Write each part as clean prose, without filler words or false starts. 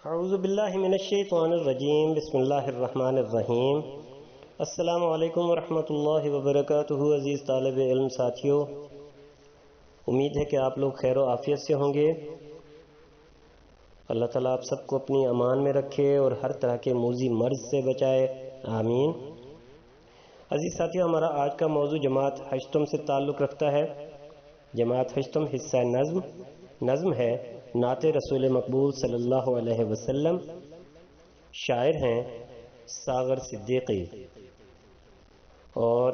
اعوذ باللہ من الشیطان الرجیم بسم اللہ الرحمن الرحیم السلام علیکم ورحمۃ اللہ وبرکاتہ۔ عزیز طالب علم ساتھیوں، امید ہے کہ آپ لوگ خیر و عافیت سے ہوں گے۔ اللہ تعالیٰ آپ سب کو اپنی امان میں رکھے اور ہر طرح کے موذی مرض سے بچائے، آمین۔ عزیز ساتھیوں، ہمارا آج کا موضوع جماعت ہشتم سے تعلق رکھتا ہے۔ جماعت ہشتم حصہ نظم ہے، نعت رسول مقبول صلی اللہ علیہ وسلم۔ شاعر ہیں ساغر صدیقی، اور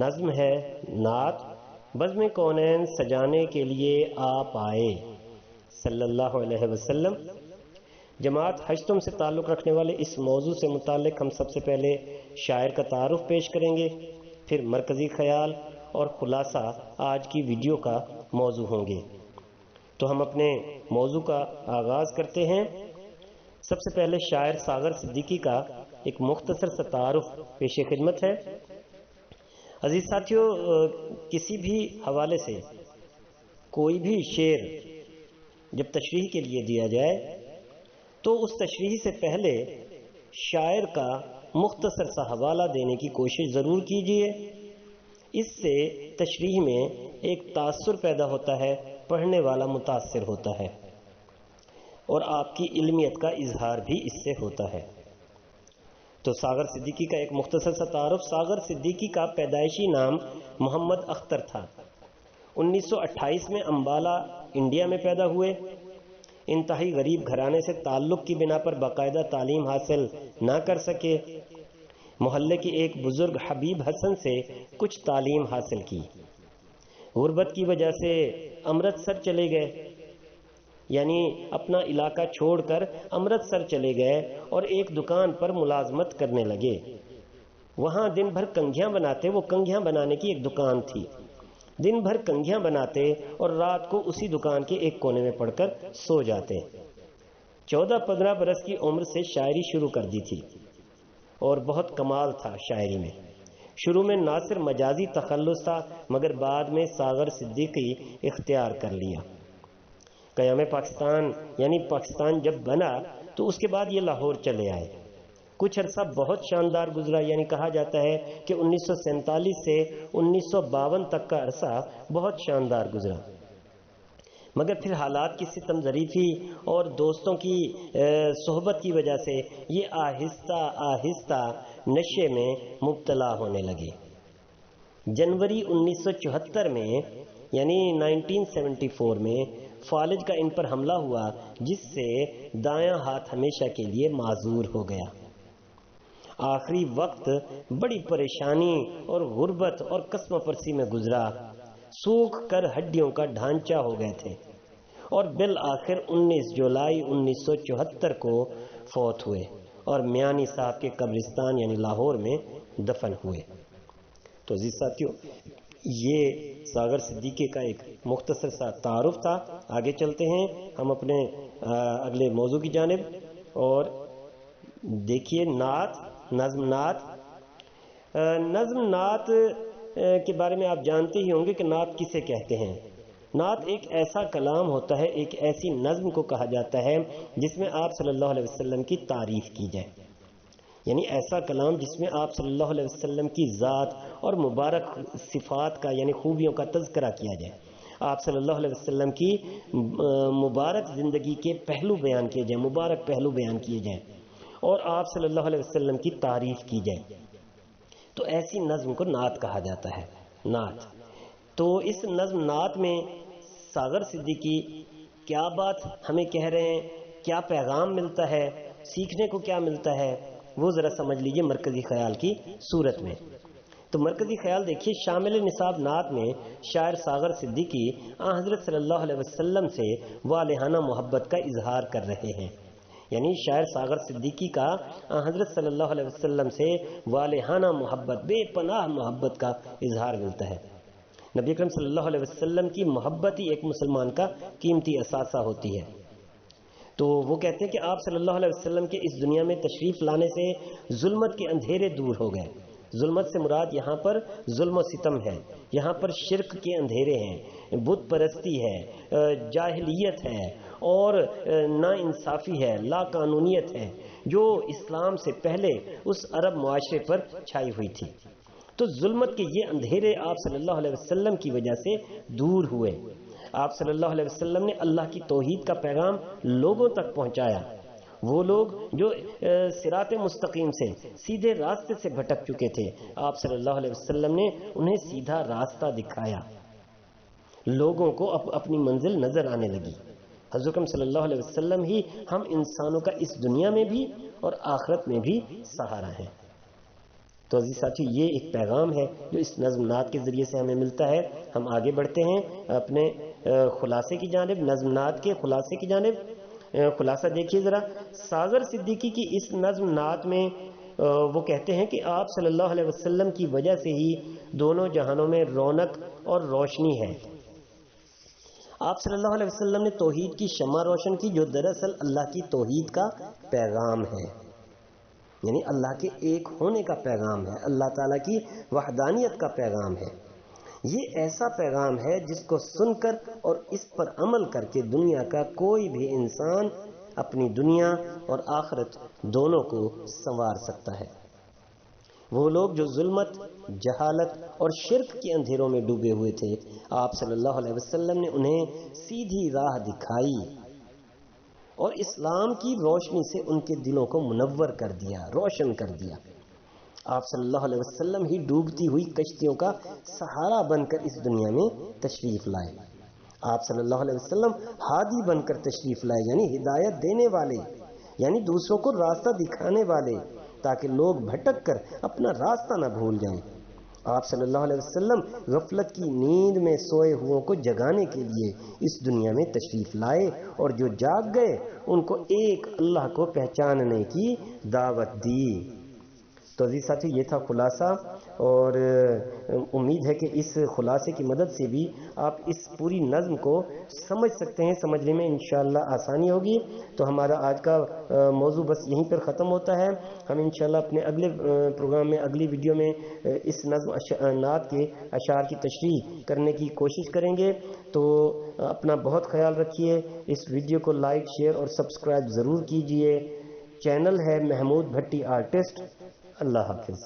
نظم ہے نعت بزم کونین سجانے کے لیے آپ آئے صلی اللہ علیہ وسلم۔ جماعت ہشتم سے تعلق رکھنے والے اس موضوع سے متعلق ہم سب سے پہلے شاعر کا تعارف پیش کریں گے، پھر مرکزی خیال اور خلاصہ آج کی ویڈیو کا موضوع ہوں گے۔ تو ہم اپنے موضوع کا آغاز کرتے ہیں۔ سب سے پہلے شاعر ساغر صدیقی کا ایک مختصر سا تعارف پیش خدمت ہے۔ عزیز ساتھیوں، کسی بھی حوالے سے کوئی بھی شعر جب تشریح کے لیے دیا جائے تو اس تشریح سے پہلے شاعر کا مختصر سا حوالہ دینے کی کوشش ضرور کیجیے۔ اس سے تشریح میں ایک تاثر پیدا ہوتا ہے، پڑھنے والا متاثر ہوتا ہے، اور آپ کی علمیت کا اظہار بھی اس سے ہوتا ہے۔ تو ساغر صدیقی کا ایک مختصر سا تعارف۔ ساغر صدیقی کا پیدائشی نام محمد اختر تھا۔ 1928 میں امبالہ انڈیا میں پیدا ہوئے۔ انتہائی غریب گھرانے سے تعلق کی بنا پر باقاعدہ تعلیم حاصل نہ کر سکے۔ محلے کے ایک بزرگ حبیب حسن سے کچھ تعلیم حاصل کی۔ غربت کی وجہ سے امرتسر چلے گئے، یعنی اپنا علاقہ چھوڑ کر امرتسر چلے گئے اور ایک دکان پر ملازمت کرنے لگے۔ وہاں دن بھر کنگھیاں بناتے، وہ کنگھیاں بنانے کی ایک دکان تھی۔ دن بھر کنگھیاں بناتے اور رات کو اسی دکان کے ایک کونے میں پڑ کر سو جاتے۔ 14-15 برس کی عمر سے شاعری شروع کر دی تھی، اور بہت کمال تھا شاعری میں۔ شروع میں ناصر مجازی تخلص تھا، مگر بعد میں ساغر صدیقی اختیار کر لیا۔ قیام پاکستان یعنی پاکستان جب بنا تو اس کے بعد یہ لاہور چلے آئے۔ کچھ عرصہ بہت شاندار گزرا، یعنی کہا جاتا ہے کہ 1947 سے 1952 تک کا عرصہ بہت شاندار گزرا، مگر پھر حالات کی ستم ظریفی اور دوستوں کی صحبت کی وجہ سے یہ آہستہ آہستہ نشے میں مبتلا ہونے لگے۔ جنوری 1974 میں یعنی 1974 میں فالج کا ان پر حملہ ہوا، جس سے دایاں ہاتھ ہمیشہ کے لیے معذور ہو گیا۔ آخری وقت بڑی پریشانی اور غربت اور قسم پرسی میں گزرا۔ سوکھ کر ہڈیوں کا ڈھانچہ ہو گئے تھے، اور بالآخر 19 جولائی 1974 کو فوت ہوئے اور میانی صاحب کے قبرستان یعنی لاہور میں دفن ہوئے۔ تو عزیز ساتھیوں، یہ ساغر صدیقی کا ایک مختصر سا تعارف تھا۔ آگے چلتے ہیں ہم اپنے اگلے موضوع کی جانب، اور دیکھیے نظم نعت کے بارے میں آپ جانتے ہی ہوں گے کہ نعت کسے کہتے ہیں۔ نعت ایک ایسا کلام ہوتا ہے، ایک ایسی نظم کو کہا جاتا ہے جس میں آپ صلی اللہ علیہ وسلم کی تعریف کی جائے، یعنی ایسا کلام جس میں آپ صلی اللہ علیہ وسلم کی ذات اور مبارک صفات کا یعنی خوبیوں کا تذکرہ کیا جائے، آپ صلی اللہ علیہ وسلم کی مبارک زندگی کے پہلو بیان کیے جائیں، مبارک پہلو بیان کیے جائیں، اور آپ صلی اللہ علیہ وسلم کی تعریف کی جائے، تو ایسی نظم کو نعت کہا جاتا ہے۔ نعت تو اس نظم نعت میں ساغر صدیقی کیا بات ہمیں کہہ رہے ہیں، کیا پیغام ملتا ہے، سیکھنے کو کیا ملتا ہے، وہ ذرا سمجھ لیجئے مرکزی خیال کی صورت میں۔ تو مرکزی خیال دیکھیے، شامل نصاب نعت میں شاعر ساغر صدیقی حضرت صلی اللہ علیہ وسلم سے والہانہ محبت کا اظہار کر رہے ہیں، یعنی شاعر ساغر صدیقی کا حضرت صلی اللہ علیہ وسلم سے والہانہ محبت، بے پناہ محبت کا اظہار ملتا ہے۔ نبی اکرم صلی اللہ علیہ وسلم کی محبت ہی ایک مسلمان کا قیمتی اثاثہ ہوتی ہے۔ تو وہ کہتے ہیں کہ آپ صلی اللہ علیہ وسلم کے اس دنیا میں تشریف لانے سے ظلمت کے اندھیرے دور ہو گئے۔ ظلمت سے مراد یہاں پر ظلم و ستم ہے، یہاں پر شرک کے اندھیرے ہیں، بت پرستی ہے، جاہلیت ہے، اور ناانصافی ہے، لا قانونیت ہے جو اسلام سے پہلے اس عرب معاشرے پر چھائی ہوئی تھی۔ تو ظلمت کے یہ اندھیرے آپ صلی اللہ علیہ وسلم کی وجہ سے دور ہوئے۔ آپ صلی اللہ علیہ وسلم نے اللہ کی توحید کا پیغام لوگوں تک پہنچایا۔ وہ لوگ جو صراط مستقیم سے، سیدھے راستے سے بھٹک چکے تھے، آپ صلی اللہ علیہ وسلم نے انہیں سیدھا راستہ دکھایا۔ لوگوں کو اپنی منزل نظر آنے لگی۔ حضرت صلی اللہ علیہ وسلم ہی ہم انسانوں کا اس دنیا میں بھی اور آخرت میں بھی سہارا ہے۔ تو عزیز ساتھی، یہ ایک پیغام ہے جو اس نظم نعت کے ذریعے سے ہمیں ملتا ہے۔ ہم آگے بڑھتے ہیں اپنے خلاصے کی جانب، نظم نعت کے خلاصے کی جانب۔ خلاصہ دیکھیے ذرا، ساغر صدیقی کی اس نظم نعت میں وہ کہتے ہیں کہ آپ صلی اللہ علیہ وسلم کی وجہ سے ہی دونوں جہانوں میں رونق اور روشنی ہے۔ آپ صلی اللہ علیہ وسلم نے توحید کی شمع روشن کی، جو دراصل اللہ کی توحید کا پیغام ہے، یعنی اللہ کے ایک ہونے کا پیغام ہے، اللہ تعالیٰ کی وحدانیت کا پیغام ہے۔ یہ ایسا پیغام ہے جس کو سن کر اور اس پر عمل کر کے دنیا کا کوئی بھی انسان اپنی دنیا اور آخرت دونوں کو سنوار سکتا ہے۔ وہ لوگ جو ظلمت، جہالت اور شرک کے اندھیروں میں ڈوبے ہوئے تھے، آپ صلی اللہ علیہ وسلم نے انہیں سیدھی راہ دکھائی اور اسلام کی روشنی سے ان کے دلوں کو منور کر دیا، روشن کر دیا۔ آپ صلی اللہ علیہ وسلم ہی ڈوبتی ہوئی کشتیوں کا سہارا بن کر اس دنیا میں تشریف لائے۔ آپ صلی اللہ علیہ وسلم ہادی بن کر تشریف لائے، یعنی ہدایت دینے والے، یعنی دوسروں کو راستہ دکھانے والے، تاکہ لوگ بھٹک کر اپنا راستہ نہ بھول جائیں۔ آپ صلی اللہ علیہ وسلم غفلت کی نیند میں سوئے ہوئوں کو جگانے کے لیے اس دنیا میں تشریف لائے، اور جو جاگ گئے ان کو ایک اللہ کو پہچاننے کی دعوت دی۔ تو عزیز ساتھی، یہ تھا خلاصہ، اور امید ہے کہ اس خلاصے کی مدد سے بھی آپ اس پوری نظم کو سمجھ سکتے ہیں، سمجھنے میں انشاءاللہ آسانی ہوگی۔ تو ہمارا آج کا موضوع بس یہیں پر ختم ہوتا ہے۔ ہم انشاءاللہ اپنے اگلے پروگرام میں، اگلی ویڈیو میں اس نظم نعت کے اشعار کی تشریح کرنے کی کوشش کریں گے۔ تو اپنا بہت خیال رکھیے، اس ویڈیو کو لائک، شیئر اور سبسکرائب ضرور کیجئے۔ چینل ہے محمود بھٹی آرٹسٹ۔ اللہ حافظ۔